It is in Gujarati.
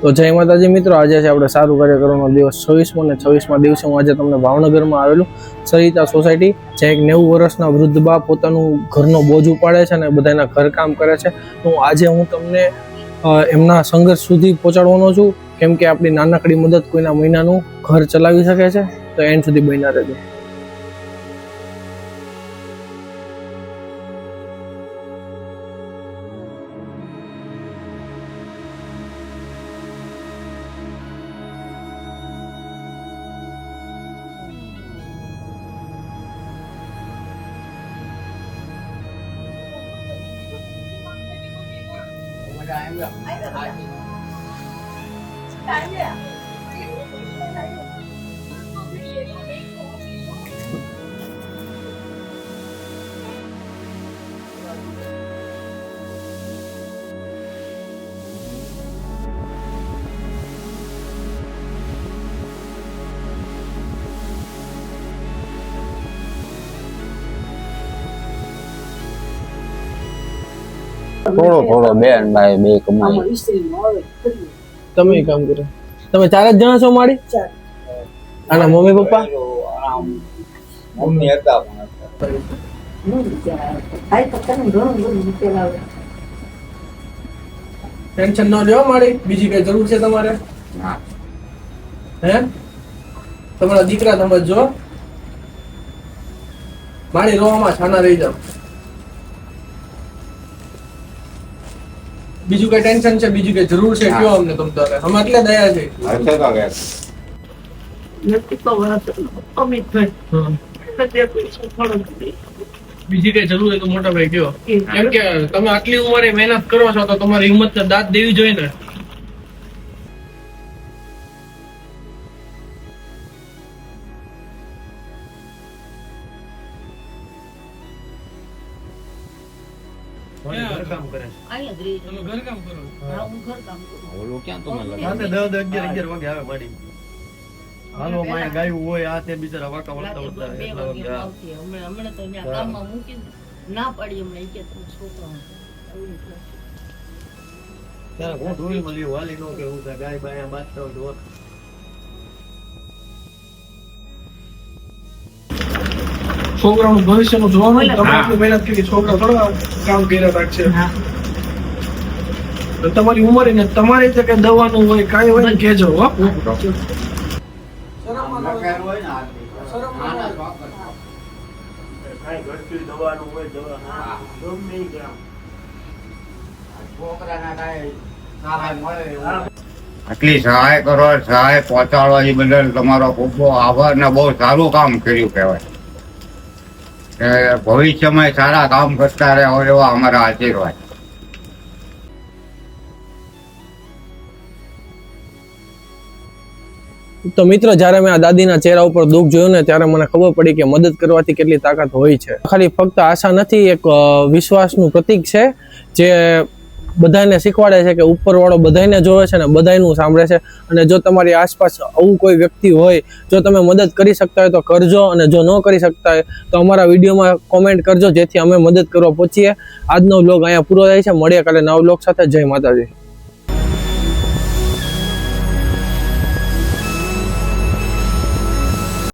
તો જય માતાજી મિત્રો, આજે છે આપણે સારું કાર્ય કરવાનો દિવસ 26મો અને 26મા દિવસે હું આજે તમને ભાવનગરમાં આવેલું સરિતા સોસાયટી, જે એક 90 વર્ષના વૃદ્ધ બા પોતાનું ઘરનો બોજ ઉપાડે છે અને બધાના ઘરકામ કરે છે. તો આજે હું તમને એમના સંઘર્ષ સુધી પહોંચાડવાનો છું, કેમ કે આપણી નાનકડી મદદ કોઈના મહિનાનું ઘર ચલાવી શકે છે. તો એન્ડ સુધી બન્યા રહેજો. થોડો બેન ભાઈ બે કમાઈ. તમે કામ કરો. તમે 4 જ જણા છો મારી? અને મમ્મી પપ્પા? મમ્મી હતા ટેન્શન ન લ્યો મારી. બીજી કઈ જરૂર છે તમારે? હે તમારા દીકરા સમજો મારી, રોવામાં છાના રહી જાવ. બીજું કઈ ટેન્શન છે? બીજું કઈ જરૂર છે? કયો અમને તમ તારે. અમે એટલે દયા છે. બીજી કઈ જરૂર હોય તો મોટા ભાઈ કયો. કેમ કે તમે આટલી ઉંમરે મહેનત કરો છો તો તમારી હિંમત ને દાદ દેવી જોઈએ ને. ઘરકામ કરે તમે ઘરકામ કરો? હા, હું ઘરકામ કરું. ઓલો ક્યાં તમે રાતે 10 11 વાગે આવે માડી. હાલો માયા ગાયું હોય આ તે બિચારા વાકા વળતા વળતા એટલા વાગે હમણાં તો ત્યાં ગામમાં મૂકી ના પડી. હમણાં કે છોકરા ત્યારે હું ધોઈ મળ્યું વાલી નો કે હું ગાય બાયા બાજતા હોય. છોકરાનું ભવિષ્યનું જોવાનું, તમે આટલી મહેનત કરી, છોકરા થોડા કામ કર્યા રાખશે. તમારી ઉંમર ને તમારી રીતે કઈ દવાનું હોય કાંઈ હોય ને કહેજો. આટલી સહાય કરો, સહાય પહોંચાડવા એ બદલ તમારો ખૂબ આભાર ને બહુ સારું કામ કર્યું કહેવાય. ભવિષ્યમાં સારા કામ કરતા રહે એવા અમારા આશીર્વાદ. તો મિત્રો, જ્યારે મેં આ દાદીના ચહેરા ઉપર દુઃખ જોયું ને ત્યારે મને ખબર પડી કે મદદ કરવાથી કેટલી તાકાત હોય છે. ખાલી ફક્ત આશા નથી, એક વિશ્વાસનું પ્રતીક છે જે બધાને શીખવાડે છે કે ઉપરવાળો બધાને જોવે છે ને બધાનું સાંભળે છે. અને જો તમારી આસપાસ આવું કોઈ વ્યક્તિ હોય, જો તમે મદદ કરી શકતા હોય તો કરજો, અને જો ન કરી શકતા હોય તો અમારા વિડીયોમાં કોમેન્ટ કરજો, જેથી અમે મદદ કરવા પહોંચીએ. આજનો વ્લોગ અહીંયા પૂરો થાય છે. મળીએ કાલે નવા વ્લોગ સાથે. જય માતાજી.